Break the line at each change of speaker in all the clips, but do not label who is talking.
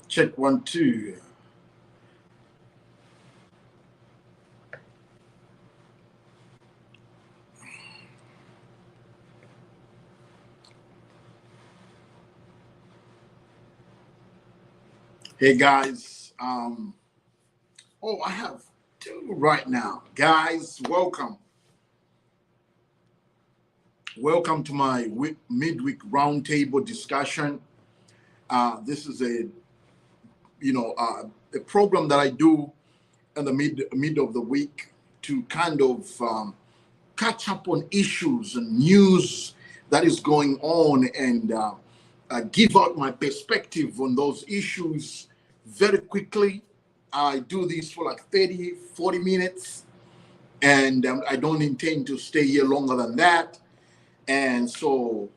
Check 1 2. Hey guys, oh, I have 2 right now. Guys, welcome. Welcome to my midweek roundtable discussion. This is a program that I do in the mid of the week to kind of catch up on issues and news that is going on and give out my perspective on those issues very quickly. I do this for like 30-40 minutes, and I don't intend to stay here longer than that. And so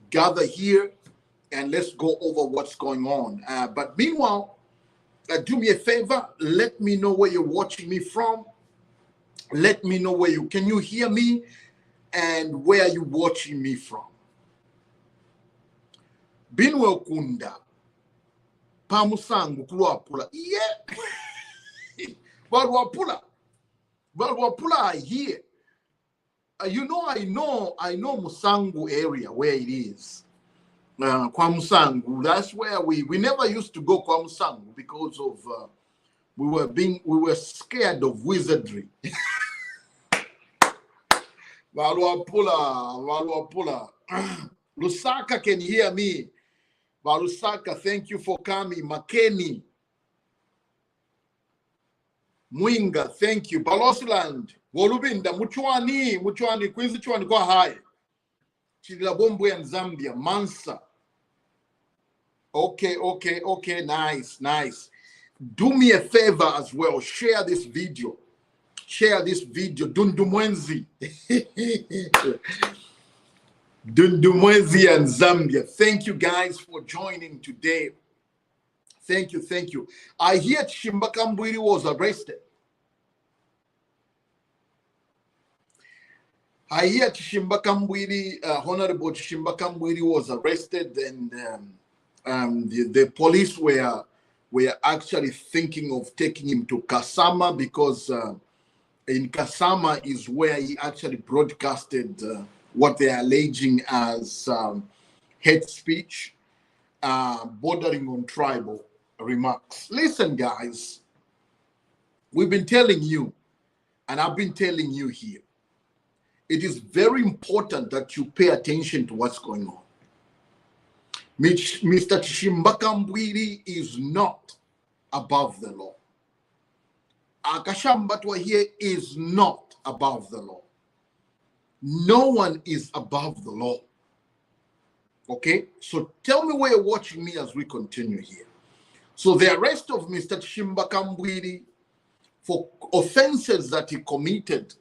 gather here and let's go over what's going on. But meanwhile, do me a favor, let me know where you're watching me from. Let me know can you hear me, and where are you watching me from? Binwell Kunda, Pamusangu Kulwapula, yeah. Balwapula I hear. I know Musangu area where it is. Kwa Musangu, that's where we never used to go Kwa Musangu because of we were scared of wizardry. Walwapula. Lusaka can hear me. Lusaka, thank you for coming. Makeni. Mwinga, thank you. Balosland. Wolubinda, Muchwani, Quincy Chwani, go high. Chilabombo and Zambia, Mansa. Okay, nice. Do me a favor as well. Share this video. Dundumwenzi. Dundumwenzi and Zambia. Thank you guys for joining today. Thank you. I hear Chimbakambwiri was arrested. Honorable Chimbakambwiri was arrested, and the police were actually thinking of taking him to Kasama because in Kasama is where he actually broadcasted what they are alleging as hate speech, bordering on tribal remarks. Listen, guys, we've been telling you, and I've been telling you here, it is very important that you pay attention to what's going on. Mr. Chimbakambwiri is not above the law. Akashambatwa here is not above the law. No one is above the law. Okay? So tell me where you're watching me as we continue here. So the arrest of Mr. Chimbakambwiri for offenses that he committed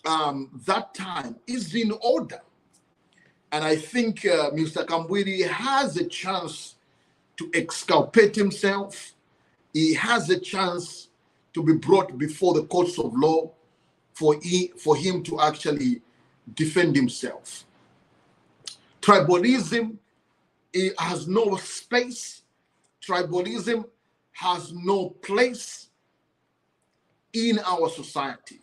that time is in order. And I think Mr. Kambwiri has a chance to exculpate himself. He has a chance to be brought before the courts of law for him to actually defend himself. Tribalism, it has no space. Tribalism has no place in our society.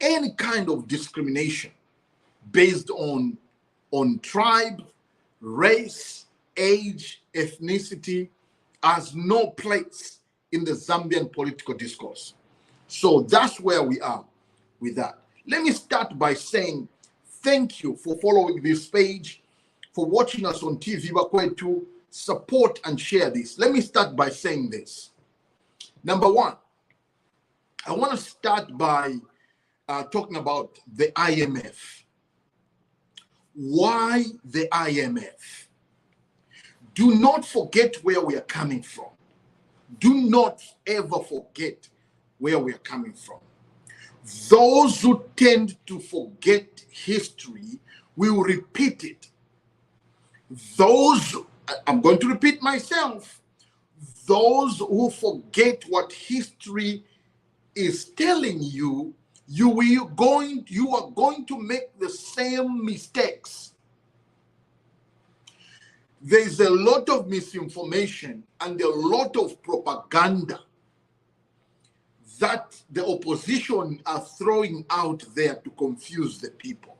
Any kind of discrimination based on tribe, race, age, ethnicity has no place in the Zambian political discourse. So that's where we are with that. Let me start by saying thank you for following this page, for watching us on TV, to support and share this. Let me start by saying this. Number one, I want to start by talking about the IMF. Why the IMF? Do not forget where we are coming from. Do not ever forget where we are coming from. Those who tend to forget history will repeat it. I'm going to repeat myself, those who forget what history is telling you you are going to make the same mistakes. There's a lot of misinformation and a lot of propaganda that the opposition are throwing out there to confuse the people.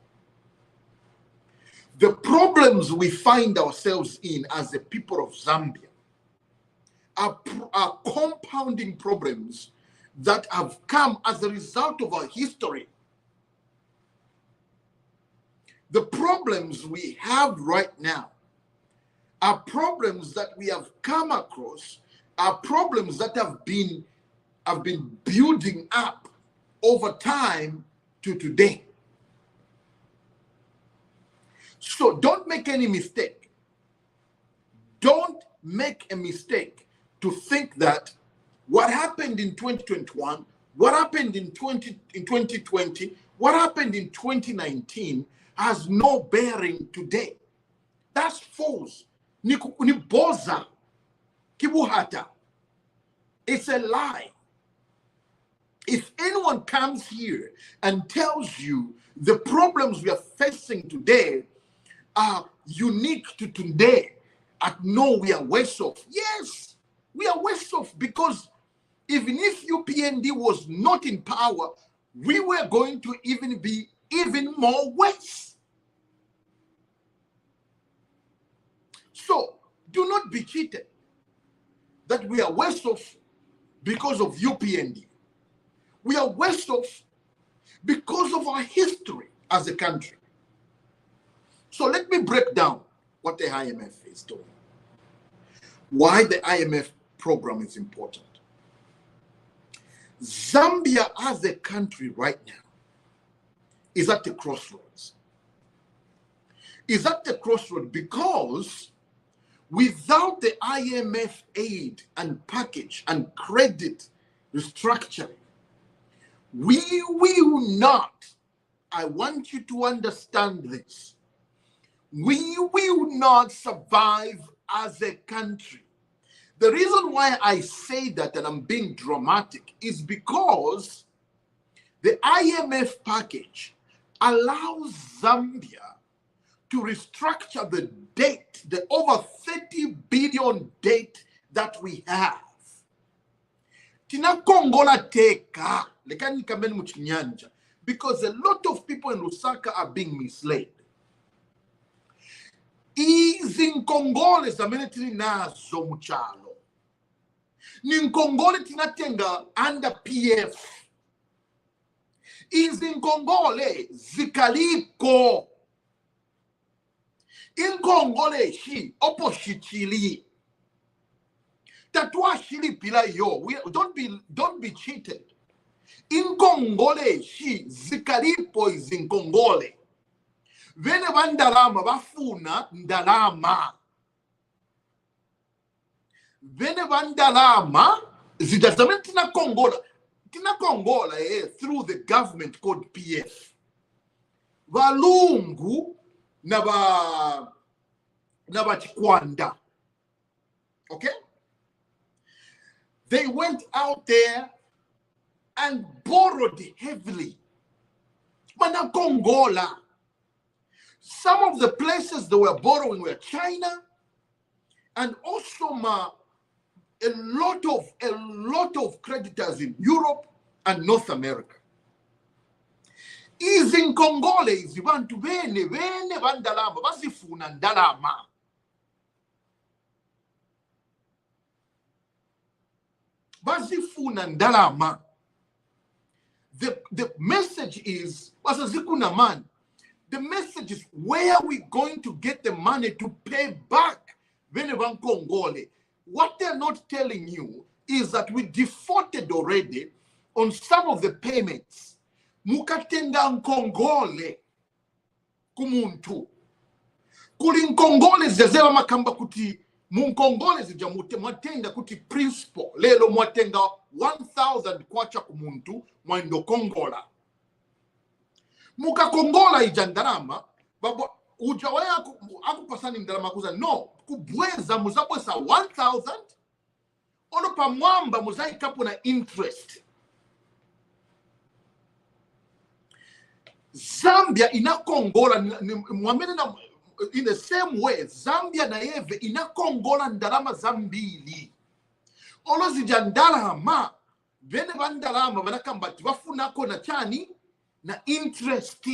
The problems we find ourselves in as the people of Zambia are compounding problems that have come as a result of our history. The problems we have right now are problems that we have come across, are problems that have been building up over time to today. So don't make any mistake. Don't make a mistake to think that what happened in 2021, what happened in 2020, what happened in 2019 has no bearing today. That's false. Ni boza, kibuhata. It's a lie. If anyone comes here and tells you the problems we are facing today are unique to today, no, we are worse off. Yes, we are worse off, because even if UPND was not in power, we were going to be even more worse. So do not be cheated that we are worse off because of UPND. We are worse off because of our history as a country. So let me break down what the IMF is doing. Why the IMF program is important. Zambia as a country right now is at the crossroads. Is at the crossroads because without the IMF aid and package and credit restructuring, we will not, I want you to understand this, we will not survive as a country. The reason why I say that, and I'm being dramatic, is because the IMF package allows Zambia to restructure the debt, the over 30 billion debt that we have. Tina Kongola teka, lekani kameni muchinyanja, because a lot of people in Lusaka are being misled. Izinkongole zamenetini nazo muchalo. Ninkongole tinatenga under PF. Izinkongole zikaliko. Inkongole shi oposhitili. Tatwa shili pila yo. Don't be cheated. Inkongole shi zikalipo izinkongole. Vene vandalama bafuna ndalama. Vene vandalama zidazameni tina Kongola through the government called PF. Valungu na Chanda. Okay? They went out there and borrowed heavily. Mana Kongola. Some of the places they were borrowing were China, and also a lot of creditors in Europe and North America. Izin Congole izibantu bene bandalama basifuna ndalama. Basifuna ndalama. The message is basazikuna man. The message is, where are we going to get the money to pay back Venevan Congole? What they're not telling you is that we defaulted already on some of the payments. Mukatenga Nkongole kumuntu. Kuli Nkongole zezela makamba kuti Munkongole zijamute mwatenga kuti principal. Lelo mwatenga 1,000 kwacha kumuntu mwendo Kongola. Muka Kongola ijandarama, babo ujawaya aku pasani mdarama kuza, no, kubweza muzabwesa 1,000, ono pa mwamba muzai kapu na interest. Zambia inakongola in the same way Zambia na yeve inakongola ndalama zambili olozi jandalama vene vandalama vanakambati vafunako na chani na interest.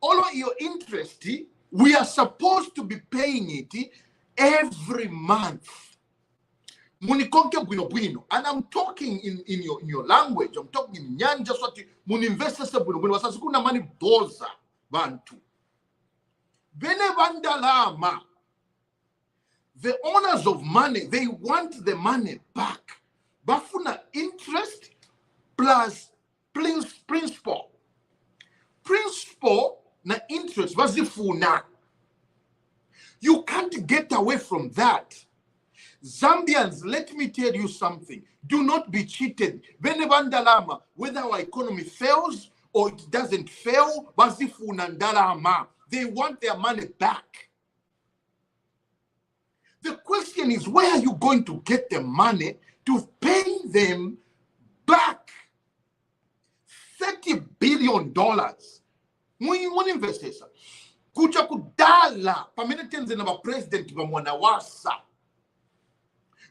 All of your interest, we are supposed to be paying it every month. Munikonke bwino bwino. And I'm talking in your language. I'm talking in Nyanja swati muninvesta se bwino bwino. Wasasi kuna mani boza bantu. Vene vandalama. The owners of money, they want the money back. Bafuna interest plus principal. Principal na interest bazifuna. You can't get away from that. Zambians, let me tell you something. Do not be cheated. Whether our economy fails or it doesn't fail, bazifuna ndalama. They want their money back. The question is, where are you going to get the money to pay them back? $30 billion. Muni investors. Kucha kudala. Pamene tenze na president wa mwanawasa.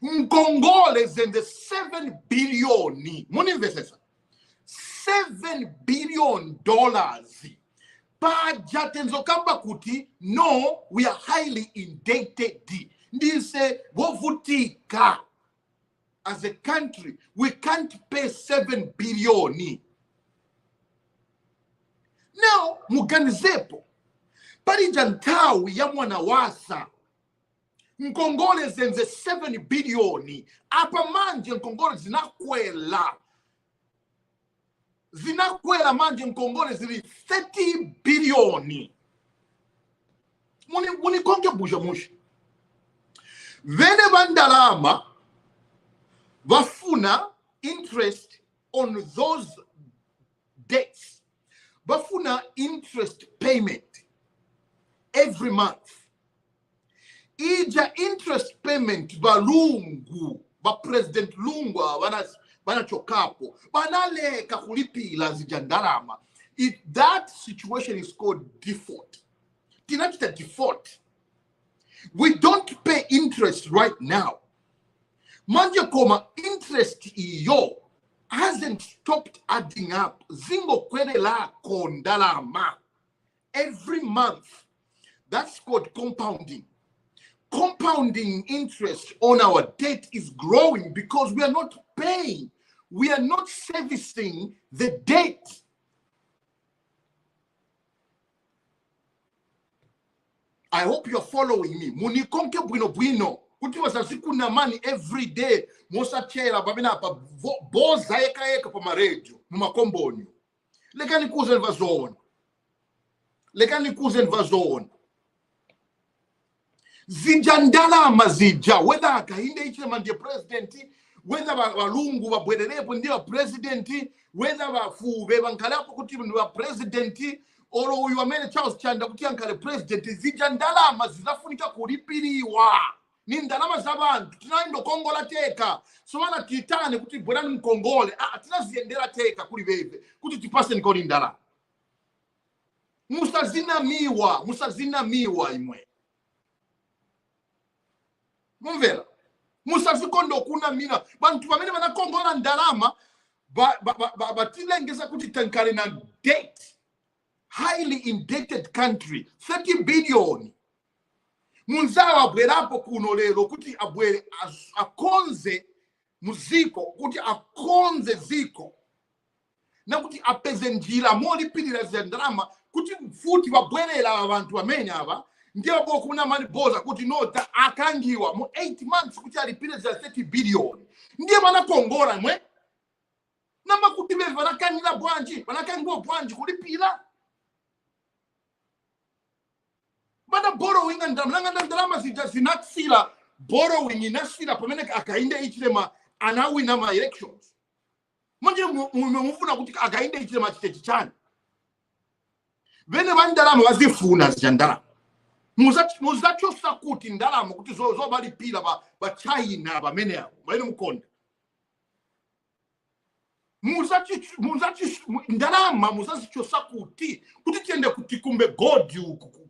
Mkongole zende 7 billion. Muni investors. $7 billion. Paja tenzo kamba kuti. No, we are highly indebted. Ndise wovutika. As a country, we can't pay 7 billion. Now, muganizepo. Parijantawi ya mwanawasa. Nkongole zenze 7 billion. Apa manje nkongole zinakwela. Zinakwela manje nkongole zili 30 billion. Muni konge buja mushi. Vene vandalama. Bafuna interest on those debts. Bafuna interest payment every month. Ija interest payment ba lungu, ba President Lungu bana chokapo, banaleka kulipila zijandalama. That situation is called default. Tinachita default. We don't pay interest right now. Manje koma interest iyo hasn't stopped adding up. Zingo kwele la kondalama. Every month. That's called compounding. Compounding interest on our debt is growing because we are not paying. We are not servicing the debt. I hope you're following me. Munikonke bwino bwino. Kuti wasasiku na money every day. Mosa chela babina pa boza eka pa marejo. Mumakombonyo. Lekani kuzen vazon. Lekani kuzen vazon. Zijandala mazija. Whether akahinde ichile mandi presidenti. Whether walungu wabwelenepo ndiwa presidenti. Whether wafuwe wankalapo kuti ndiwa presidenti. Oro uyuamene Charles Chanda kuti ankale presidenti. Zijandala mazizafunika kulipiliwa. Ni ndalama zabantu tinaindo kongola teka sowana titane kuti bwerani mkongole tinaziendera teka kuli bebe kuti tipase nikoni ndala musazina miwa imwe mumvera musazikondo kuna mina bantu bamene banakongola ndalama batilengeza kuti tankale na debt, highly indebted country, 30 billion. Munzawa abwerapo kuno lero kuti abwere akonze muziko, kuti akonze ziko, na kuti apeze njira molipirira zandalama kuti futi babwerera abantu bamenya aba ndiye bokuna mali boza kuti nota akangiwa mu 8 months kuti alipire za 30 billion ndiye banakongola mwe namba kuti beva nakanira bwanji banakangiwa bwanji kulipira bana borrowing ndalama zinatsila borrowing inasila pamene akainde ichilema anawina ma elections manje mufuna kuti akainde ichilema chitechi chani vene vandalama vazifuna zichandalama muzachosa kuti ndalama kuti zobalipira ba China bamene abo bali mukonda ndalama muzazichosa kuti tiende kuti kumbe god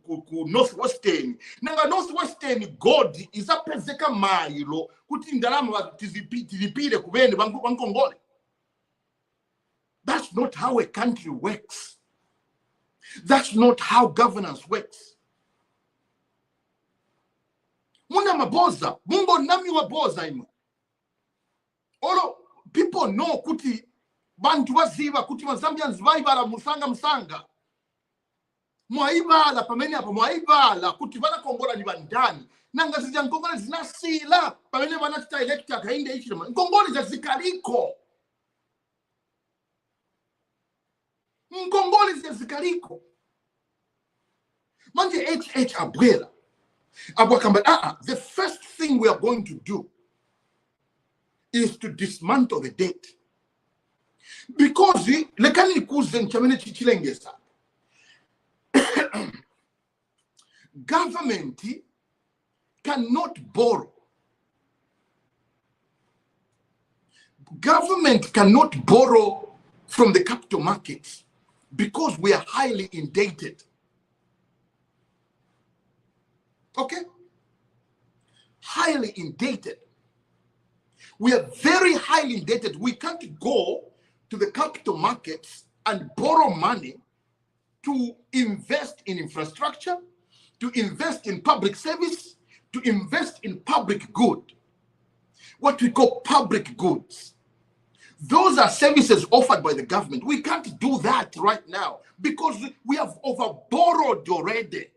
ku northwestern nanga northwestern god izapezeka mailo kuti ndalama tizipire kubene bankongole. That's not how a country works. That's not how governance works. Muna maboza mungo nami wa boza imo olo people know kuti bantu waziva kuti mazambians vaibala musanga mwaibala pamene apa mwaibala kuti vanakongola ni bandani nanga zija nkongola zinasila pamene vanachita electa kainde ichilema nkongoli zazikaliko zazikaliko manje HH abwela abwakamba the first thing we are going to do is to dismantle the debt. Because lekani kuzen chamene chichilengesa government cannot borrow. Government cannot borrow from the capital markets because we are highly indebted. Okay? Highly indebted. We are very highly indebted. We can't go to the capital markets and borrow money to invest in infrastructure, to invest in public service, to invest in public good. What we call public goods. Those are services offered by the government. We can't do that right now because we have overborrowed already.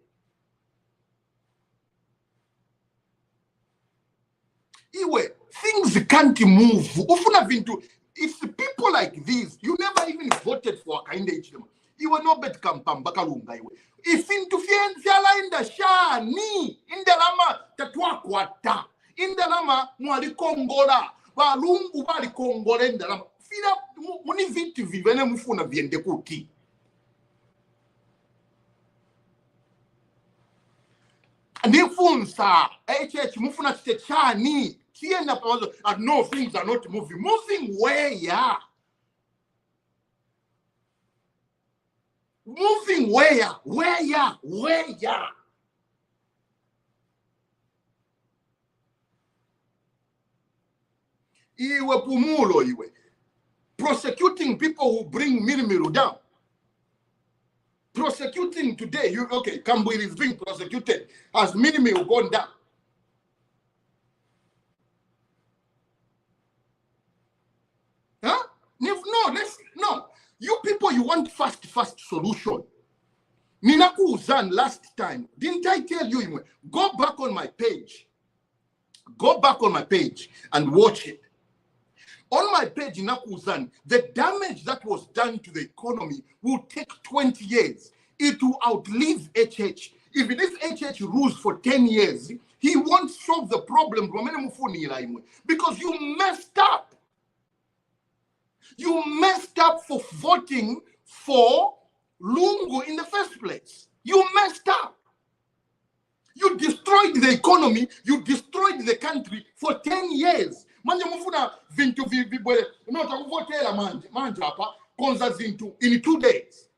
Anyway, things can't move. It's people like this. You never even voted for Kainde Ichilema. You were not bet kampamba kalunga iwe. If into fiala in the shani in the lama tatwa kwata in the lama mwali kongola walungu wali kongola in the lama fila muni vinti vivene mufuna viende kuti. Nifunsa HH mufuna chani. No, things are not moving. Moving where? Yeah. Moving where? Where? Yeah. Where? Yeah. Iwe pumulo iwe. Prosecuting people who bring Mirimiru down. Prosecuting today, Kambwili is being prosecuted. Has Mirimiru gone down? No. You people, you want fast solution. Ninaku Uzan last time, didn't I tell you? Go back on my page. Go back on my page and watch it. On my page, Ninaku Uzan, the damage that was done to the economy will take 20 years. It will outlive HH. If HH rules for 10 years, he won't solve the problem because you messed up. You messed up for voting for Lungu in the first place. You messed up. You destroyed the economy. You destroyed the country for 10 years. Manje mufuna vintu vibwe no takuvotela manje hapa konza zintu in 2 days.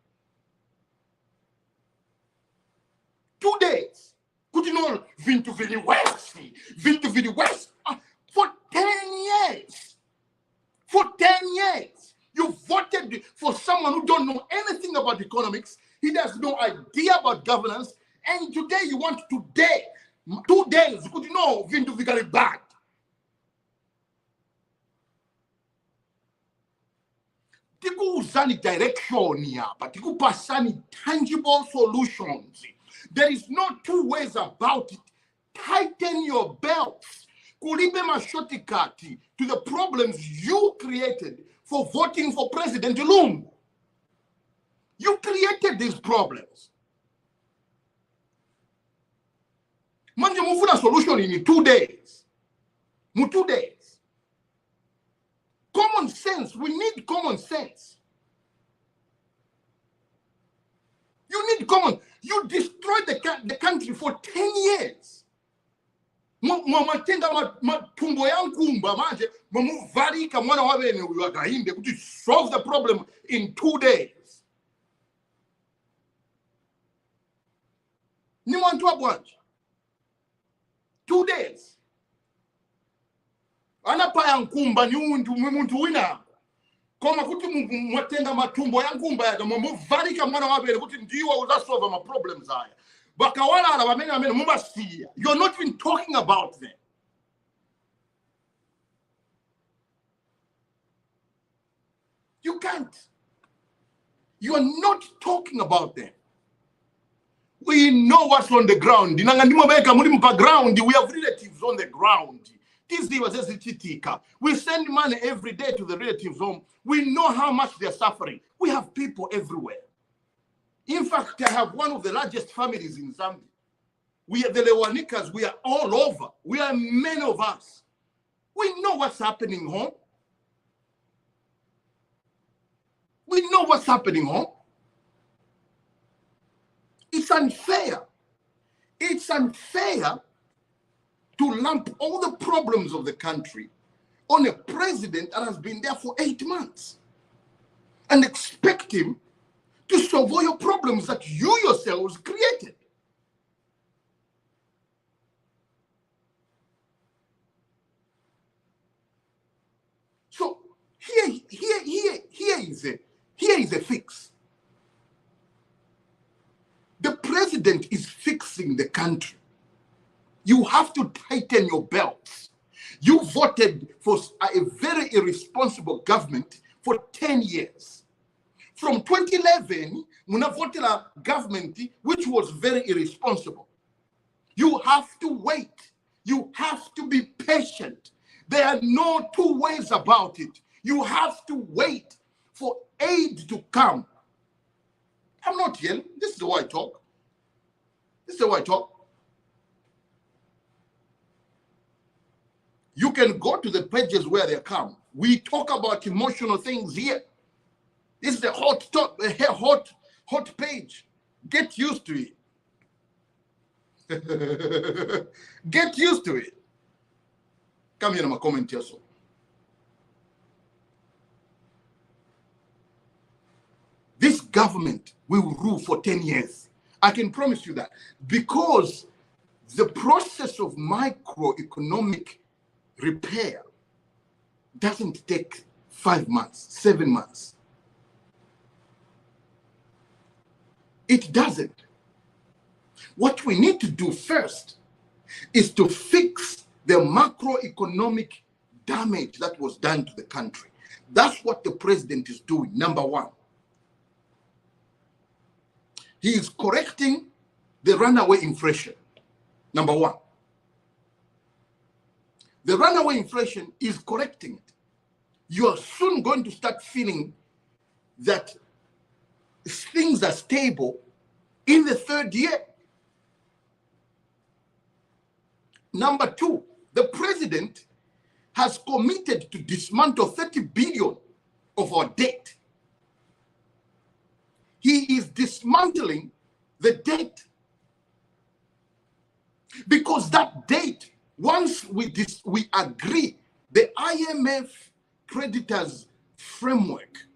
2 days. Kutino vintu vili west. For 10 years. For 10 years, you voted for someone who don't know anything about economics. He has no idea about governance. And today you want 2 days. Could you know Vintu Vigari bad? Tiku usani direction here, but tiku pasani tangible solutions. There is no two ways about it. Tighten your belts. Kulibe mashotikati to the problems you created for voting for President Lungu. You created these problems. Manje mufuna solution in 2 days. 2 days. Common sense. We need common sense. You need common. You destroyed the country for 10 years. Mwatenga matumbo ya nkumba manje mwamuvalika mwana wa bene uyu akahinde kuti solve the problem in 2 days. Ni mwantu wa bwanje 2 days. Anapaya nkumba ni muntu wina. Koma kuti mwatenga matumbo ya nkumba ya mwamuvalika mwana wa bene kuti ndiwo uzasolve ma problems haya. Bakawala bamene mumasiya. You're not even talking about them. You can't. You are not talking about them. We know what's on the ground. We have relatives on the ground. We send money every day to the relatives home. We know how much they're suffering. We have people everywhere. In fact, I have one of the largest families in Zambia. We are the Lewanikas. We are all over. We are many of us. We know what's happening home. We know what's happening home. It's unfair. It's unfair to lump all the problems of the country on a president that has been there for 8 months and expect him to solve all your problems that you yourselves created. So here is a fix. The president is fixing the country. You have to tighten your belts. You voted for a very irresponsible government for 10 years. From 2011, Muna voted a government which was very irresponsible. You have to wait. You have to be patient. There are no two ways about it. You have to wait for aid to come. I'm not yelling. This is the way I talk. This is the way I talk. You can go to the pages where they come. We talk about emotional things here. This is the hot page. Get used to it. Get used to it. Come here, my comment here. So. This government will rule for 10 years. I can promise you that. Because the process of microeconomic repair doesn't take 5 months, 7 months. It doesn't. What we need to do first is to fix the macroeconomic damage that was done to the country. That's what the president is doing, number one. He is correcting the runaway inflation, number one. The runaway inflation is correcting it. You are soon going to start feeling that things are stable in the 3rd year. Number two, the president has committed to dismantle 30 billion of our debt. He is dismantling the debt because that debt, once we agree, the IMF creditors framework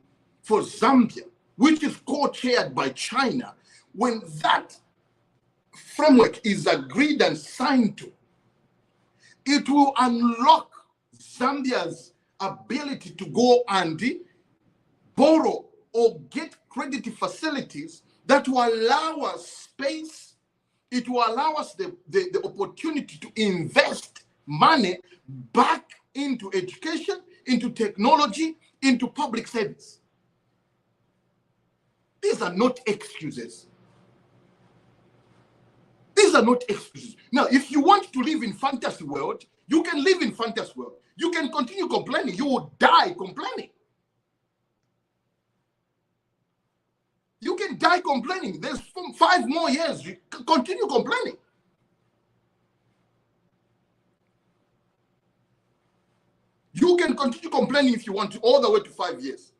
for Zambia, which is co-chaired by China, when that framework is agreed and signed to, it will unlock Zambia's ability to go and borrow or get credit facilities that will allow us space. It will allow us the opportunity to invest money back into education, into technology, into public service. These are not excuses. These are not excuses. Now, if you want to live in fantasy world, you can live in fantasy world. You can continue complaining. You will die complaining. You can die complaining. There's 5 more years. You continue complaining. You can continue complaining if you want to, all the way to 5 years.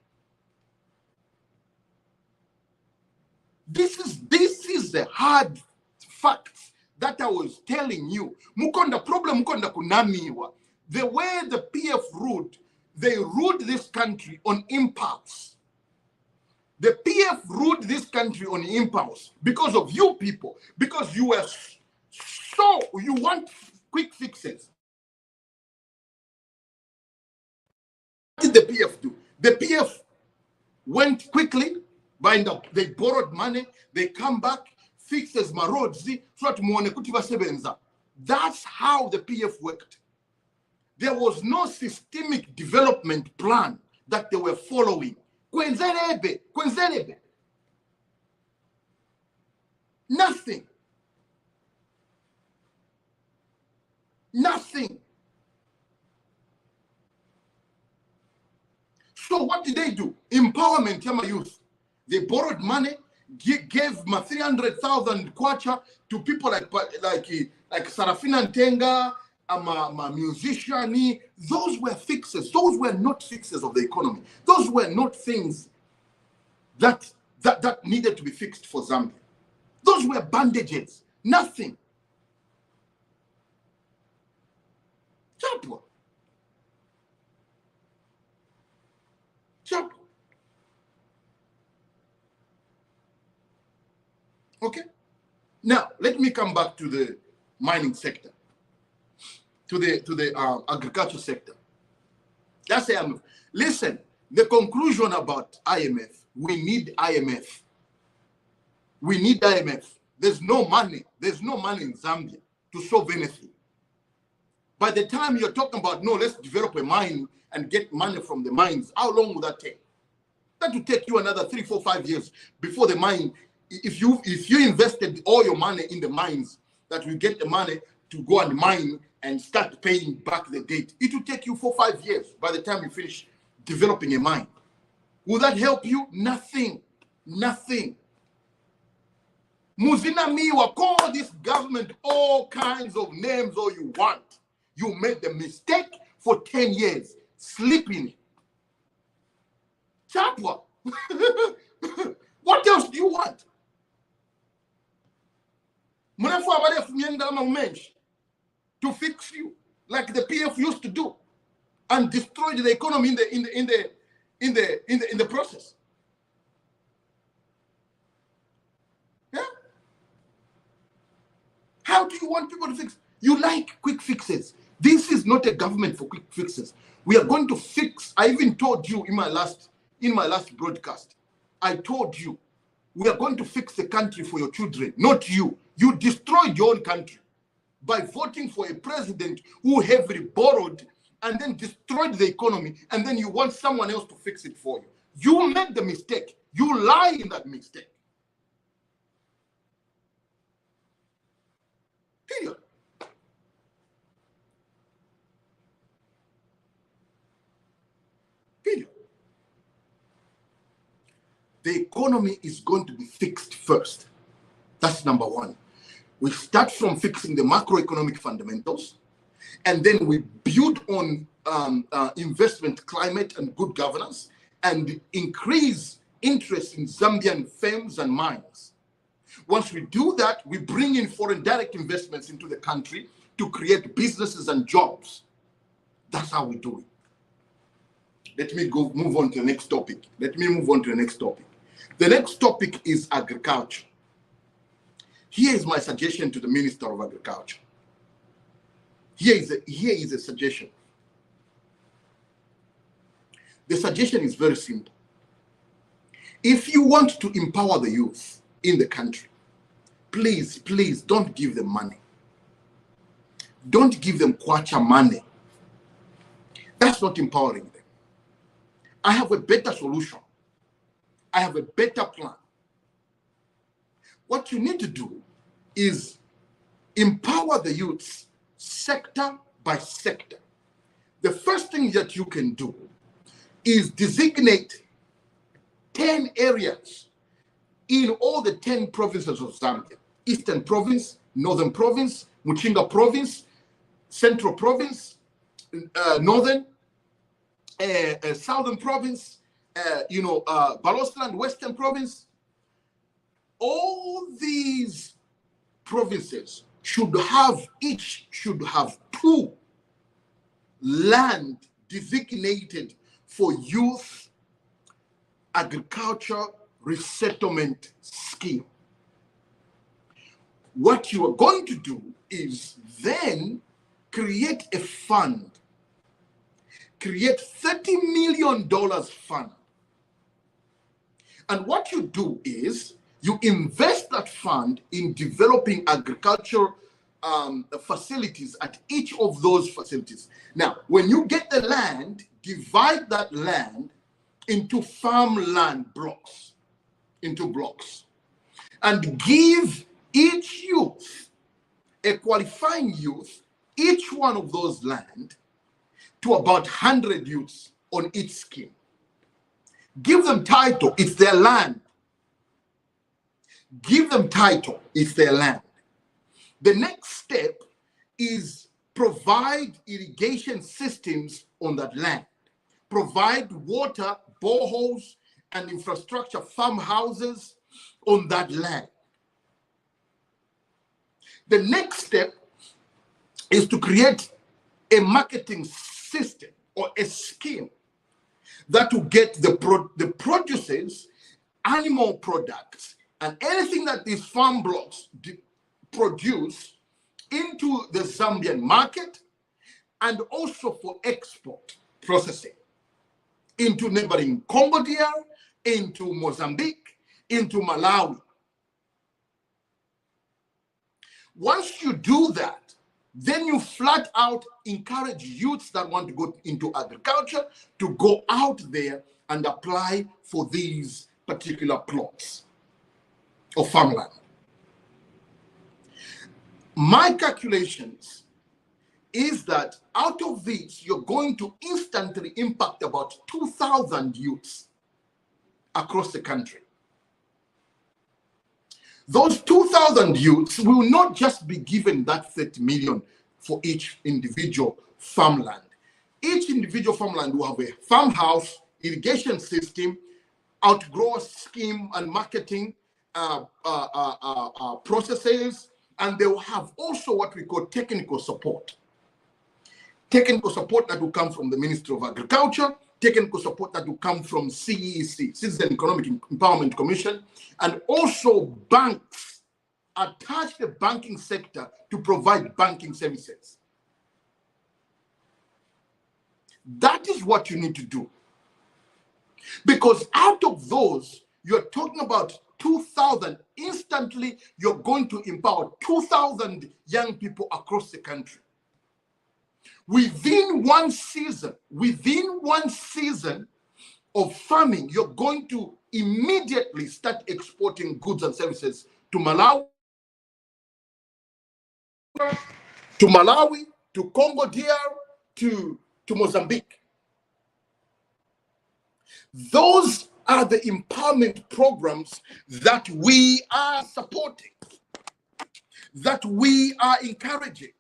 This is the hard facts that I was telling you. Mukonda problem mukonda kunamiwa. The way the PF ruled, they ruled this country on impulse. The PF ruled this country on impulse because of you people, because you were so, you want quick fixes. What did the PF do? The PF went quickly, they borrowed money, they come back, fixes my roads. That's how the PF worked. There was no systemic development plan that they were following. Nothing. Nothing. So what did they do? Empowerment, Yama youth. They borrowed money, gave ma 300,000 kwacha to people like Sarafina Ntenga, ma musician. Those were fixes. Those were not fixes of the economy. Those were not things that needed to be fixed for Zambia. Those were bandages. Nothing. Chapwa. Chapwa. Okay. Now let me come back to the mining sector, to the agriculture sector. That's IMF. Listen, the conclusion about IMF. We need IMF. We need IMF. There's no money. There's no money in Zambia to solve anything. By the time you're talking about, no, let's develop a mine and get money from the mines, how long will that take? That will take you another 3, 4, 5 years before the mine. If you invested all your money in the mines, that will get the money to go and mine and start paying back the debt, it will take you 4, 5 years by the time you finish developing a mine. Will that help you? Nothing. Nothing. Muzina Miwa, call this government all kinds of names all you want. You made the mistake for 10 years, sleeping. Chapwa. What else do you want? To fix you, like the PF used to do, and destroy the economy in the process. Yeah. How do you want people to fix? You like quick fixes. This is not a government for quick fixes. We are going to fix. I even told you in my last broadcast. I told you we are going to fix the country for your children, not you. You destroyed your own country by voting for a president who heavily borrowed and then destroyed the economy, and then you want someone else to fix it for you. You made the mistake. You lie in that mistake. Period. Period. The economy is going to be fixed first. That's number one. We start from fixing the macroeconomic fundamentals, and then we build on investment climate and good governance, and increase interest in Zambian firms and mines. Once we do that, we bring in foreign direct investments into the country to create businesses and jobs. That's how we do it. Let me move on to the next topic. The next topic is agriculture. Here is my suggestion to the Minister of Agriculture. Here is a suggestion. The suggestion is very simple. If you want to empower the youth in the country, please, please don't give them money. Don't give them kwacha money. That's not empowering them. I have a better solution. I have a better plan. What you need to do is empower the youths sector by sector. The first thing that you can do is designate 10 areas in all the 10 provinces of Zambia. Eastern Province, Northern Province, Muchinga Province, Central Province, Northern, Southern Province, Balosland, Western Province. All these provinces each should have 2 land designated for youth agriculture resettlement scheme. What you are going to do is then create a fund, create $30 million fund. And what you do is you invest that fund in developing agricultural facilities at each of those facilities. Now, when you get the land, divide that land into farmland blocks, into blocks, and give each youth, a qualifying youth, each one of those land to about 100 youths on each scheme. Give them title, it's their land. Give them title, it's their land. The next step is provide irrigation systems on that land. Provide water, boreholes, and infrastructure, farmhouses on that land. The next step is to create a marketing system or a scheme that will get the produces, animal products, and anything that these farm blocks produce into the Zambian market, and also for export processing into neighboring Congo DR, into Mozambique, into Malawi. Once you do that, then you flat out encourage youths that want to go into agriculture to go out there and apply for these particular plots of farmland. My calculations is that out of these, you're going to instantly impact about 2,000 youths across the country. Those 2,000 youths will not just be given that 30 million for each individual farmland. Each individual farmland will have a farmhouse, irrigation system, outgrower scheme and marketing processes, and they will have also what we call technical support. Technical support that will come from the Ministry of Agriculture, technical support that will come from CEC, Citizen Economic Empowerment Commission, and also banks attach the banking sector to provide banking services. That is what you need to do. Because out of those, you're talking about 2,000, instantly you're going to empower 2,000 young people across the country. Within one season of farming, you're going to immediately start exporting goods and services to Malawi, to Congo DR, to Mozambique. Those are the empowerment programs that we are supporting, that we are encouraging.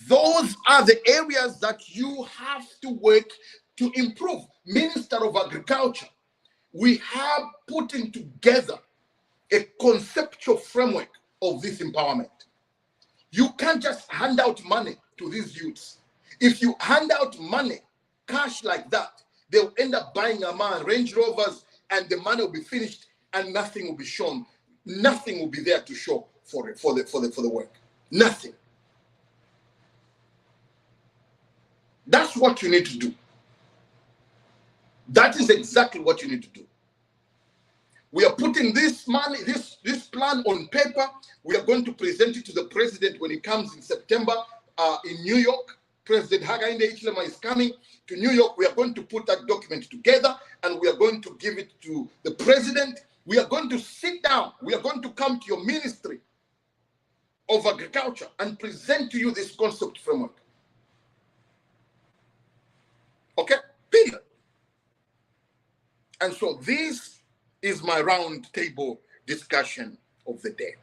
Those are the areas that you have to work to improve. Minister of Agriculture, we have putting together a conceptual framework of this empowerment. You can't just hand out money to these youths. If you hand out money, cash like that, they'll end up buying a man Range Rovers, and the money will be finished and nothing will be shown. Nothing will be there to show for the work. Nothing. That's what you need to do. That is exactly what you need to do. We are putting this money, this plan on paper. We are going to present it to the president when he comes in September in New York. President Hakainde Hichilema is coming to New York. We are going to put that document together and we are going to give it to the president. We are going to sit down. We are going to come to your Ministry of Agriculture and present to you this concept framework. Okay, period. And so this is my round table discussion of the day.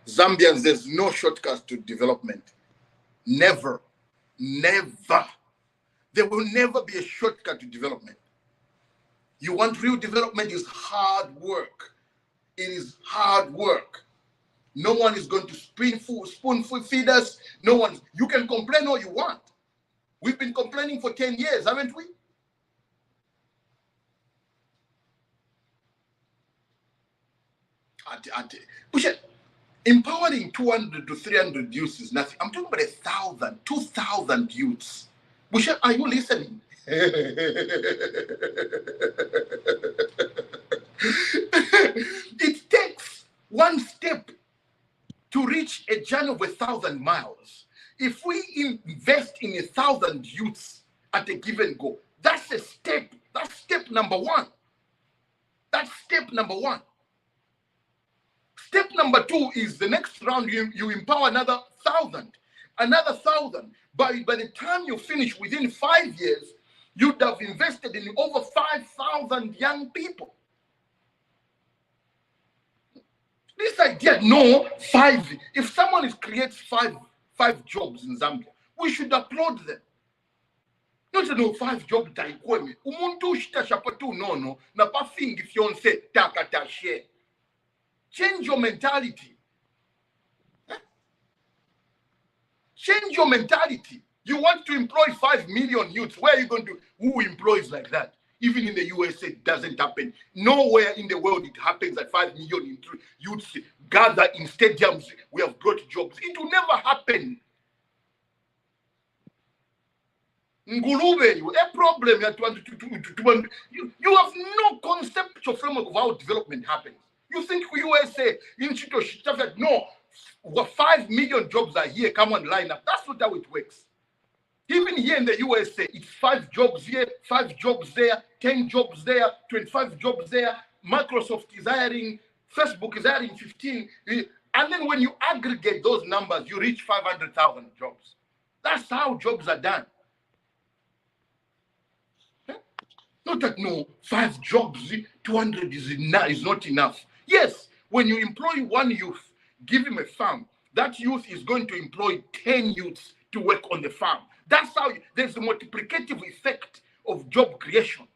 Zambians, there's no shortcut to development. Never, never. There will never be a shortcut to development. You want real development, is hard work. It is hard work. No one is going to spoon feed us. No one. You can complain all you want. We've been complaining for 10 years, haven't we? Empowering 200 to 300 youths is nothing. I'm talking about 1,000, 2,000 youths. Bushet, are you listening? It takes one step to reach a journey of 1,000 miles. If we invest in 1,000 youths at a given goal, that's a step. That's step number one. That's step number one. Step number two is the next round, you empower another 1,000. Another 1,000. By the time you finish, within 5 years, you'd have invested in over 5,000 young people. This idea, no, five. If someone creates five jobs in Zambia, we should applaud them. Not to know 5 jobs taikweme. Umuntu shita shapatu no na pa fingi fiance takata share. Change your mentality. Change your mentality. You want to employ 5 million youths. Where are you going to? Who employs like that? Even in the USA, it doesn't happen. Nowhere in the world it happens that 5 million youths gather in stadiums. We have brought jobs. It will never happen. Ngulube, a problem. You have no conceptual framework of how development happens. You think USA, no, 5 million jobs are here, come on, line up. That's not how it works. Even here in the USA, it's 5 jobs here, 5 jobs there, 10 jobs there, 25 jobs there. Microsoft is hiring, Facebook is hiring 15. And then when you aggregate those numbers, you reach 500,000 jobs. That's how jobs are done. Not that, no, 5 jobs, 200 is not enough. Yes, when you employ one youth, give him a farm, that youth is going to employ 10 youths to work on the farm. That's how there's a multiplicative effect of job creation.